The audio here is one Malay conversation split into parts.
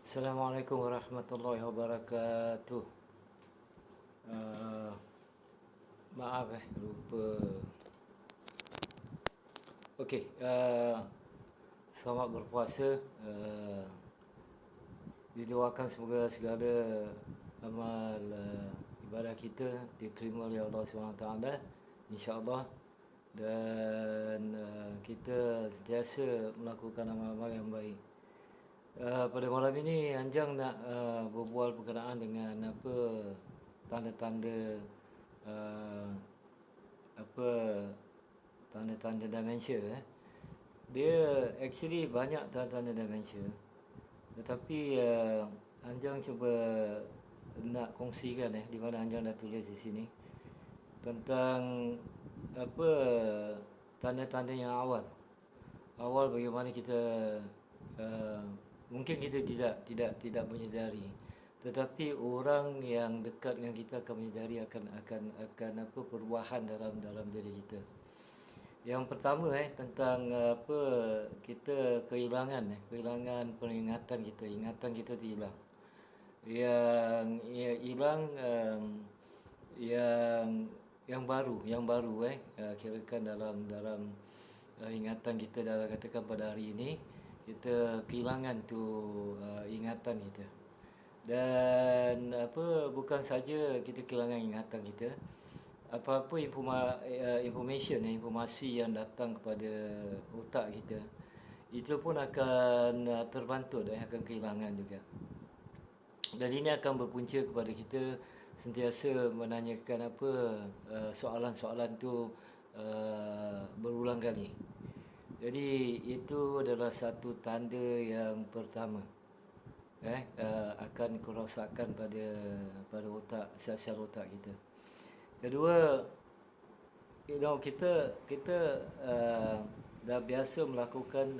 Assalamualaikum warahmatullahi wabarakatuh. Uh, Maaf lupa. Okey, selamat berpuasa. Didoakan semoga segala amal ibadah kita diterima oleh Allah SWT, insya-Allah. Dan kita sentiasa melakukan amal-amal yang baik. Pada malam ini Anjang nak berbual berkenaan dengan apa tanda-tanda uh, apa tanda-tanda demensia. Dia actually banyak tanda-tanda demensia, tetapi Anjang cuba nak kongsikan di mana Anjang dah tulis di sini tentang apa tanda-tanda yang awal bagaimana kita uh, mungkin kita tidak menyedari, tetapi orang yang dekat dengan kita akan menyedari akan apa perubahan dalam diri kita. Yang pertama tentang apa kita kehilangan peringatan kita, ingatan kita tu hilang. Yang hilang yang baru kirakan dalam ingatan kita, dalam katakan pada hari ini kita kehilangan tu ingatan kita. Dan apa bukan saja kita kehilangan ingatan kita, apa-apa informasi yang datang kepada otak kita itu pun akan terbantu dan akan kehilangan juga. Dan ini akan berpunca kepada kita sentiasa menanyakan apa soalan-soalan tu berulang kali. Jadi itu adalah satu tanda yang pertama akan kerosakan pada otak, sel-sel otak kita. Kedua, kita dah biasa melakukan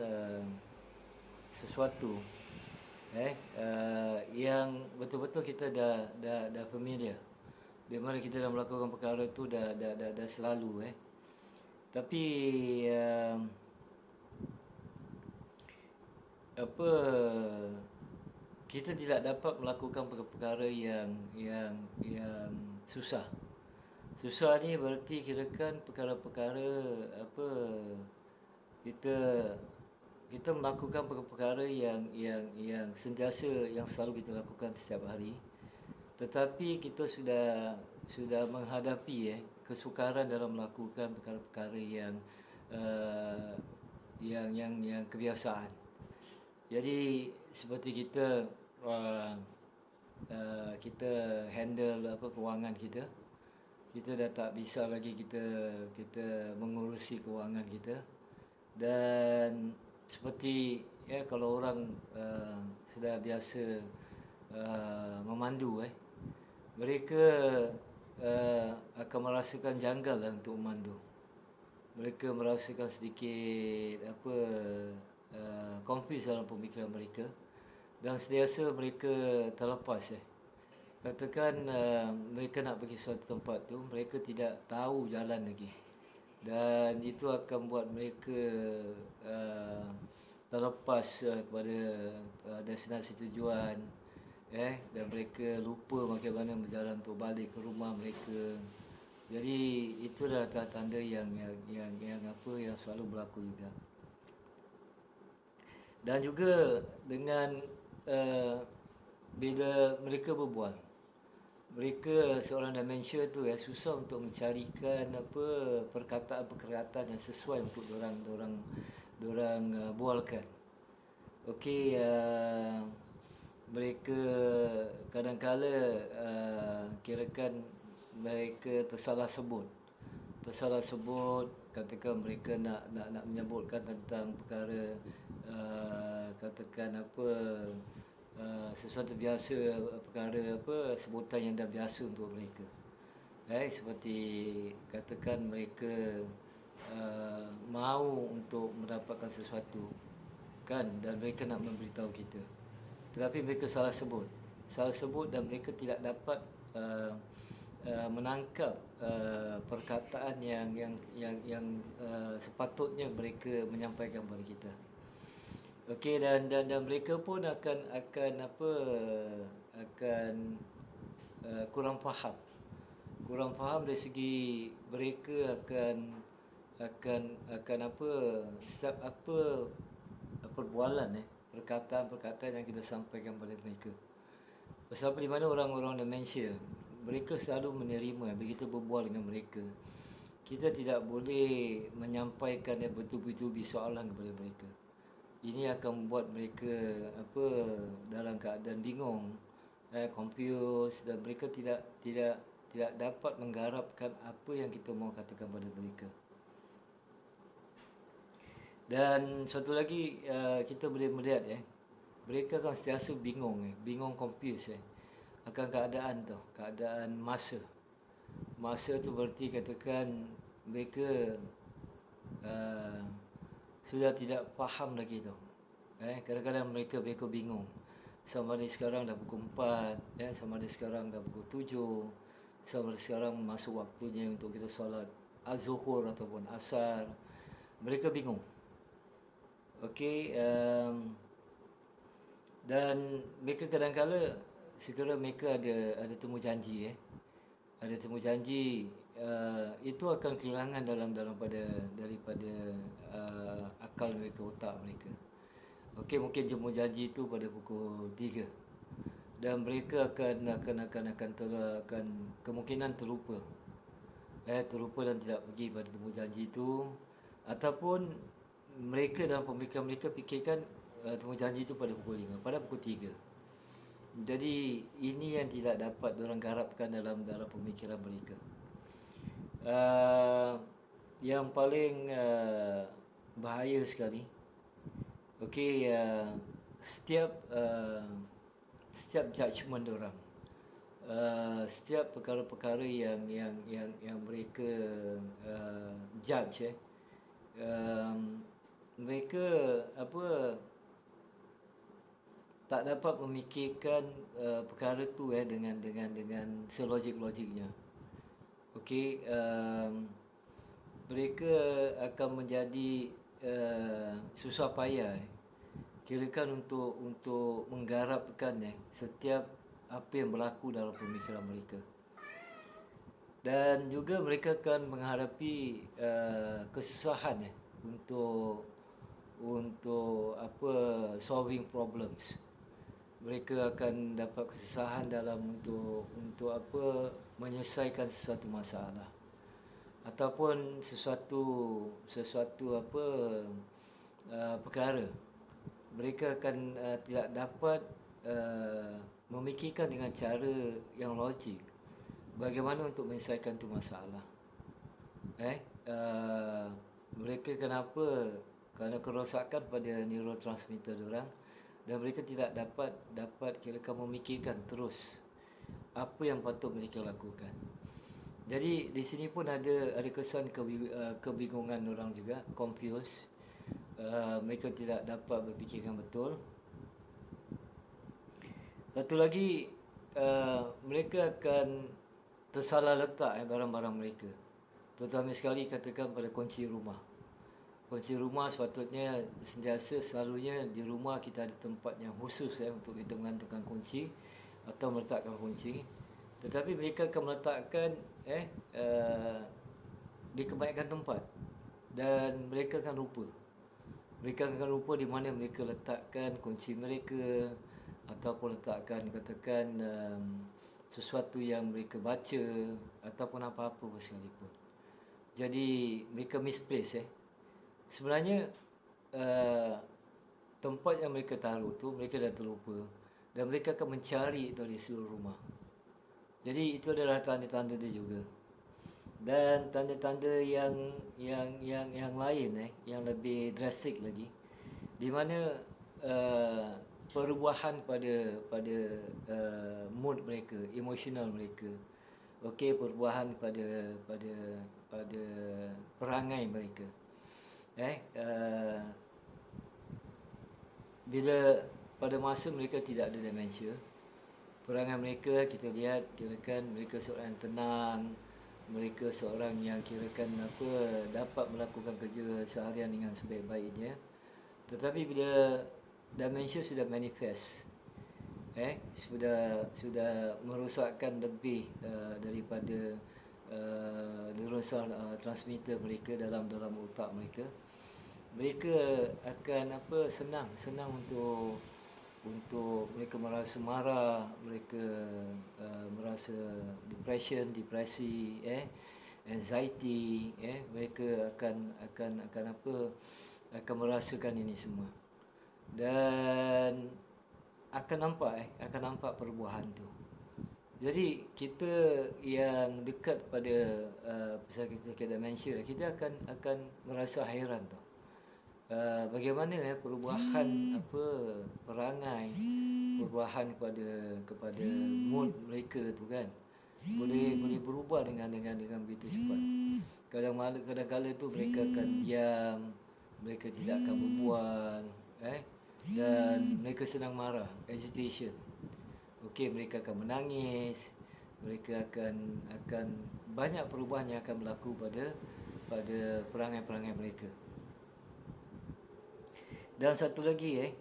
sesuatu yang betul-betul kita dah familiar. Di mana kita dah melakukan perkara tu dah selalu tapi apa kita tidak dapat melakukan perkara yang susah. Susah ni berarti kirakan perkara-perkara apa kita melakukan perkara yang sentiasa, yang selalu kita lakukan setiap hari, tetapi kita sudah menghadapi kesukaran dalam melakukan perkara-perkara yang kebiasaan. Jadi seperti kita handle apa kewangan kita dah tak bisa lagi kita mengurusi kewangan kita. Dan seperti kalau orang sudah biasa memandu mereka akan merasakan janggal untuk memandu. Mereka merasakan sedikit apa confuse dalam pemikiran mereka, dan sentiasa mereka terlepas katakan mereka nak pergi suatu tempat tu, mereka tidak tahu jalan lagi, dan itu akan buat mereka terlepas kepada destinasi tujuan dan mereka lupa bagaimana berjalan untuk balik ke rumah mereka. Jadi itu adalah tanda yang selalu berlaku juga. Dan juga dengan bila mereka berbual, mereka seorang demensia tu susah untuk mencarikan apa perkataan yang sesuai untuk dorang bualkan. Okey, mereka kadang-kala kirakan mereka tersalah sebut, katakan mereka nak menyebutkan tentang perkara katakan apa sesuatu biasa, perkara apa sebutan yang dah biasa untuk mereka. Seperti katakan mereka mahu untuk mendapatkan sesuatu kan, dan mereka nak memberitahu kita, tetapi mereka salah sebut dan mereka tidak dapat menangkap perkataan yang sepatutnya mereka menyampaikan kepada kita. Okey, dan mereka pun akan apa, akan kurang faham. Kurang faham dari segi mereka akan apa, setiap apa perbualan perkataan-perkataan yang kita sampaikan pada mereka. Pasal di mana orang-orang demensia, mereka selalu menerima bila kita berbual dengan mereka. Kita tidak boleh menyampaikan yang betul-betul soalan kepada mereka. Ini akan membuat mereka apa, dalam keadaan bingung, confused, dan mereka tidak dapat menggarapkan apa yang kita mahu katakan pada mereka. Dan satu lagi, kita boleh melihat mereka akan sentiasa bingung, confused akan keadaan tu, keadaan masa. Masa tu berarti katakan mereka sudah tidak faham lagi tu. Kadang-kadang mereka bingung. Sama ada sekarang dah pukul 4, sama ada sekarang dah pukul 7, sama ada sekarang masuk waktunya untuk kita solat az-zuhur ataupun asar. Mereka bingung. Okey, dan mereka kadang-kala sekiranya mereka ada temu janji ada temu janji, itu akan kehilangan daripada akal mereka, otak mereka. Okey, mungkin temu janji itu pada pukul 3 dan mereka akan kemungkinan terlupa. Terlupa dan tidak pergi pada temu janji itu, ataupun mereka dalam pemikiran mereka fikirkan temu janji itu pada pukul 5, pada pukul 3. Jadi ini yang tidak dapat diorang garapkan dalam pemikiran mereka. Yang paling bahaya sekali, okey, setiap judgement diorang, setiap perkara-perkara yang mereka judge, mereka apa, tak dapat memikirkan perkara tu dengan selogik-logiknya. Okey, mereka akan menjadi susah payah kirakan untuk menggarapkan setiap apa yang berlaku dalam pemikiran mereka. Dan juga mereka akan menghadapi kesusahan untuk apa, solving problems. Mereka akan dapat kesusahan dalam untuk apa, menyelesaikan sesuatu masalah ataupun sesuatu apa, perkara. Mereka akan tidak dapat memikirkan dengan cara yang logik bagaimana untuk menyelesaikan tu masalah. Mereka kenapa? Kerana kerosakan pada neurotransmitter diorang, dan mereka tidak dapat kirakan memikirkan terus apa yang patut mereka lakukan. Jadi di sini pun ada kesan kebingungan orang juga, confused. Mereka tidak dapat berfikirkan betul. Satu lagi, mereka akan tersalah letak barang-barang mereka. Terutama sekali katakan pada kunci rumah. Kunci rumah sepatutnya sentiasa selalunya di rumah kita ada tempat yang khusus untuk kita menggantung kunci atau meletakkan kunci. Tetapi mereka akan meletakkan di kebanyakan tempat dan mereka akan lupa. Mereka akan lupa di mana mereka letakkan kunci mereka ataupun letakkan katakan sesuatu yang mereka baca ataupun apa-apa sekalipun. Jadi mereka misplace Sebenarnya tempat yang mereka taruh tu mereka dah terlupa dan mereka akan mencari itu di seluruh rumah. Jadi itu adalah tanda-tanda dia juga. Dan tanda-tanda yang lain yang lebih drastik lagi, di mana perubahan pada mood mereka, emosional mereka. Okey, perubahan pada perangai mereka. Bila pada masa mereka tidak ada demensia, perangai mereka kita lihat kirakan mereka seorang yang tenang, mereka seorang yang kirakan dapat melakukan kerja seharian dengan sebaik-baiknya. Tetapi bila dementia sudah manifest, sudah merosakkan lebih daripada neuron transmitter mereka dalam otak mereka, mereka akan senang untuk mereka merasa marah, mereka merasa depresi, anxiety, mereka akan merasakan ini semua. Dan akan nampak perubahan tu. Jadi kita yang dekat pada pesakit-pesakit demensia, kita akan merasa hairan tu. Bagaimana perubahan perangai, perubahan kepada mood mereka tu kan boleh berubah dengan begitu cepat. Kadang-kadang tu mereka akan diam, mereka tidak akan berbual, dan mereka senang marah, agitation. Okey, mereka akan menangis, mereka akan banyak perubahan yang akan berlaku pada perangai-perangai mereka. Dan satu lagi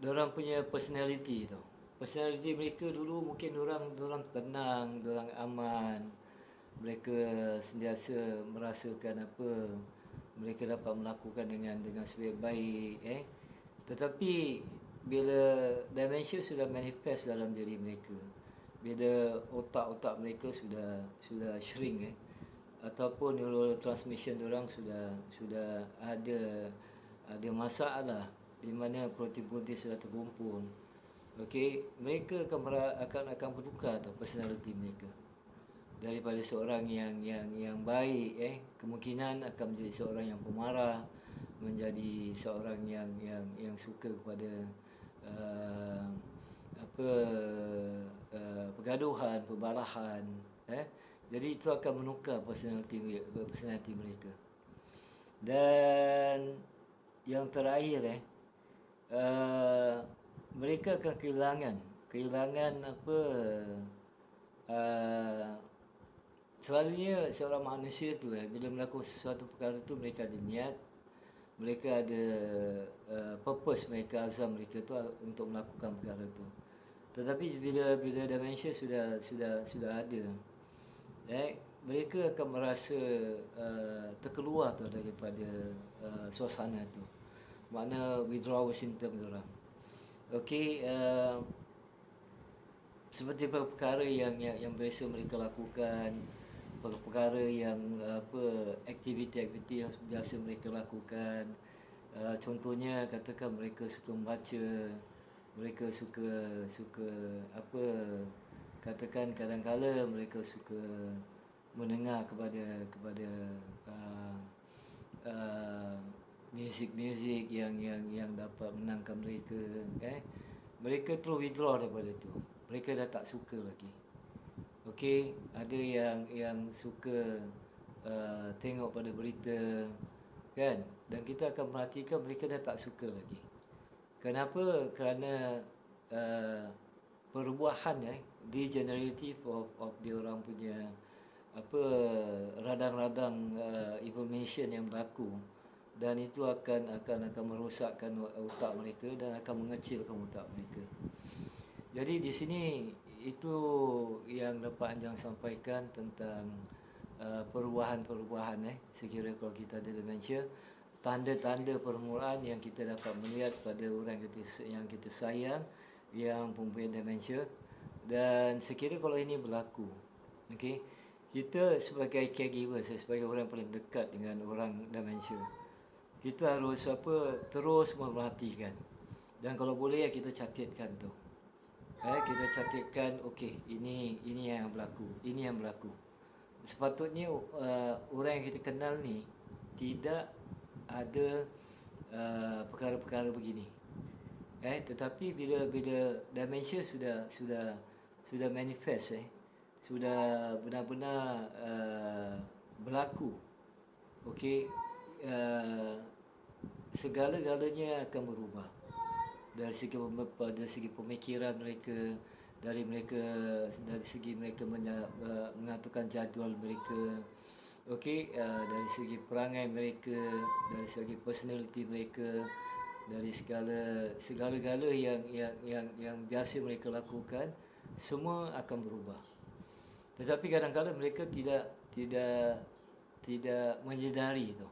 diorang punya personality tu. Personality mereka dulu mungkin diorang tenang, diorang aman. Mereka sentiasa merasakan mereka dapat melakukan dengan sebaik-baik, Tetapi bila dementia sudah manifest dalam diri mereka, bila otak-otak mereka sudah shrink, ataupun neurotransmission diorang sudah ada masalah di mana protein-protein sudah terkumpul. Okey, mereka akan bertukar personality mereka. Daripada seorang yang baik, kemungkinan akan menjadi seorang yang pemarah, menjadi seorang yang suka kepada pergaduhan, perbalahan, Jadi itu akan menukar personality mereka. Dan yang terakhir, mereka akan kehilangan selalunya seorang manusia tu bila melakukan sesuatu perkara tu, mereka ada niat, mereka ada purpose, mereka azam mereka tu untuk melakukan perkara tu. Tetapi bila dementia sudah ada, mereka akan merasa terkeluar tu daripada suasana tu. Makna withdrawal symptom diorang. Okey, seperti perkara yang biasa mereka lakukan, perkara yang aktiviti-aktiviti yang biasa mereka lakukan. Contohnya katakan mereka suka membaca, mereka suka katakan kadang-kala mereka suka mendengar kepada muzik-muzik yang dapat menenangkan mereka, mereka terus withdraw daripada tu. Mereka dah tak suka lagi. Okey, ada yang suka tengok pada berita, kan? Dan kita akan perhatikan mereka dah tak suka lagi. Kenapa? Kerana perubahan degenerative of diorang punya radang-radang information yang berlaku, dan itu akan merosakkan otak mereka dan akan mengecilkan otak mereka. Jadi di sini itu yang dapat Anjang sampaikan tentang perubahan-perubahan sekiranya kalau kita ada dementia, tanda-tanda permulaan yang kita dapat melihat pada orang yang kita sayang yang mempunyai dementia. Dan sekiranya kalau ini berlaku, okey, kita sebagai caregiver, sebagai orang paling dekat dengan orang dementia, kita harus terus memerhatikan, dan kalau boleh kita catatkan tu. Kita catatkan, okey, ini yang berlaku. Sepatutnya orang yang kita kenal ni tidak ada perkara-perkara begini. Tetapi bila dementia sudah manifest, sudah benar-benar berlaku, okey, segala-galanya akan berubah. Dari segi pemikiran mereka, dari segi mereka mengaturkan jadual mereka, okey, dari segi perangai mereka, dari segi personality mereka, dari segala-gala yang biasa mereka lakukan, semua akan berubah. Tetapi kadang-kadang mereka tidak menyedari tu.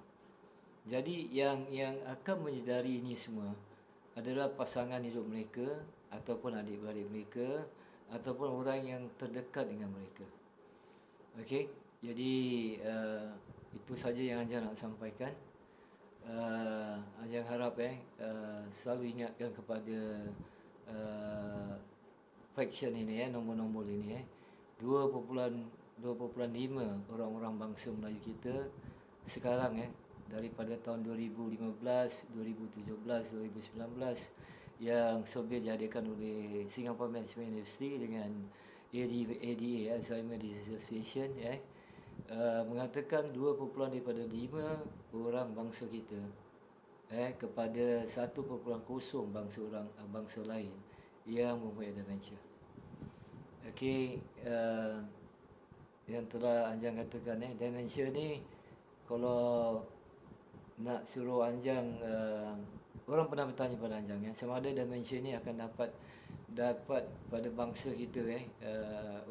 Jadi yang akan menyedari ini semua adalah pasangan hidup mereka, ataupun adik-beradik mereka, ataupun orang yang terdekat dengan mereka. Okey, jadi itu saja yang Anjang nak sampaikan. Anjang harap selalu ingatkan kepada fraction ini, nombor-nombor ini, 2.5 orang-orang bangsa Melayu kita sekarang, daripada tahun 2015, 2017, 2019 yang Soviet diadakan oleh Singapore Management University dengan ADA, Alzheimer Disease Association, mengatakan 2.5 orang bangsa kita kepada 1.0 bangsa lain yang mempunyai dementia. Okey, yang telah Anjang katakan, dementia ni kalau nak suruh Anjang, orang pernah bertanya pada Anjang, sama ada dementia ni akan dapat pada bangsa kita,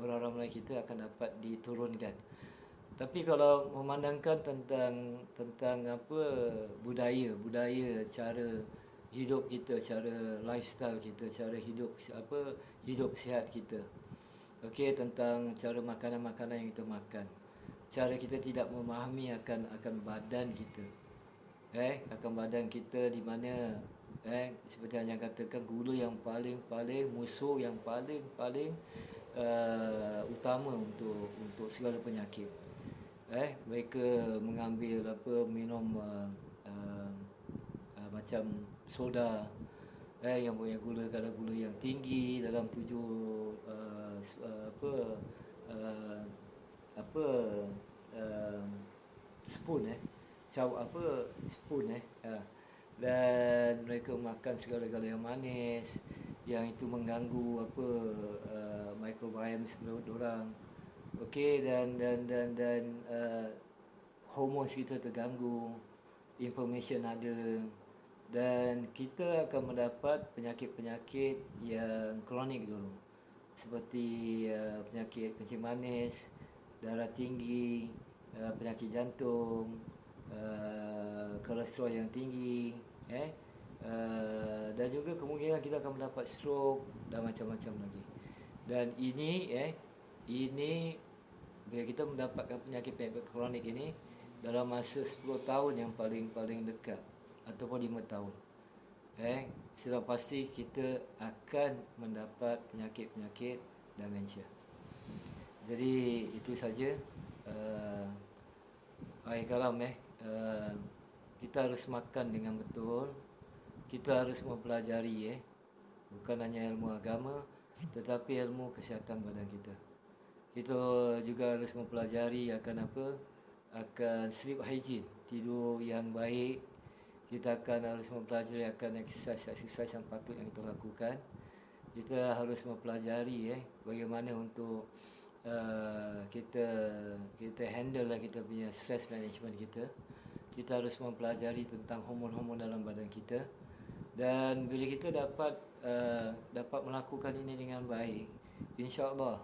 orang-orang Melayu kita akan dapat diturunkan. Tapi kalau memandangkan tentang apa budaya, cara hidup kita, cara lifestyle kita, cara hidup sihat kita. Okey, tentang cara makanan-makanan yang kita makan. Cara kita tidak memahami akan badan kita. Akan badan kita di mana seperti yang katakan, gula yang paling musuh yang paling utama untuk segala penyakit. Mereka mengambil minum macam soda yang punya kadar gula yang tinggi dalam 7 spoon spoon dan mereka makan segala-gala yang manis, yang itu mengganggu microbiome diorang. Okey, dan hormon kita terganggu, inflammation ada, dan kita akan mendapat penyakit-penyakit yang kronik dulu, seperti penyakit kencing manis, darah tinggi, penyakit jantung, kolesterol yang tinggi, dan juga kemungkinan kita akan mendapat stroke dan macam-macam lagi. Dan ini bila kita mendapatkan penyakit-penyakit kronik ini dalam masa 10 tahun yang paling dekat, ataupun 5 tahun, sudah pasti kita akan mendapat penyakit-penyakit dementia. Jadi itu saja. Akhir kalam, kita harus makan dengan betul. Kita harus mempelajari, bukan hanya ilmu agama, tetapi ilmu kesihatan badan kita. Kita juga harus mempelajari akan akan sleep hygiene, tidur yang baik. Kita akan harus mempelajari akan exercise yang patut yang kita lakukan. Kita harus mempelajari bagaimana untuk kita handle lah kita punya stress management kita. Kita harus mempelajari tentang hormon-hormon dalam badan kita. Dan bila kita dapat melakukan ini dengan baik, insya-Allah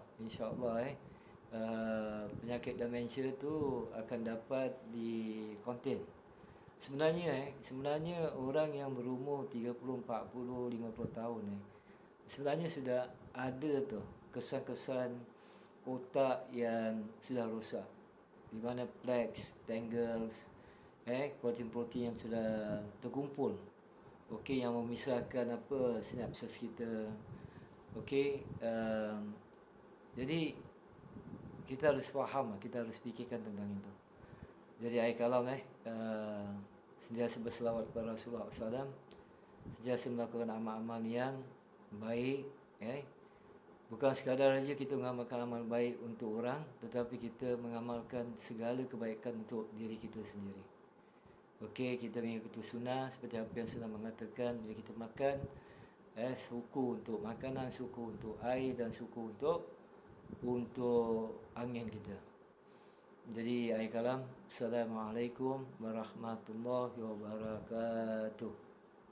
penyakit dementia tu akan dapat di-contain. Sebenarnya orang yang berumur 30, 40, 50 tahun sebenarnya sudah ada tu kesan-kesan otak yang sudah rosak, di mana plaques, tangles, protein-protein yang sudah terkumpul, yang memisahkan sinapsis kita. Jadi kita harus faham, kita harus fikirkan tentang itu. Jadi akhir kalam, sentiasa berselawat kepada Rasulullah SAW, sentiasa melakukan amal-amal yang baik. Bukan sekadar saja kita mengamalkan amal baik untuk orang, tetapi kita mengamalkan segala kebaikan untuk diri kita sendiri. Kita mengikuti sunnah seperti apa yang sunnah mengatakan. Bila kita makan, suku untuk makanan, suku untuk air, dan suku untuk angin kita. Jadi akhir kalam, Assalamualaikum warahmatullahi wabarakatuh.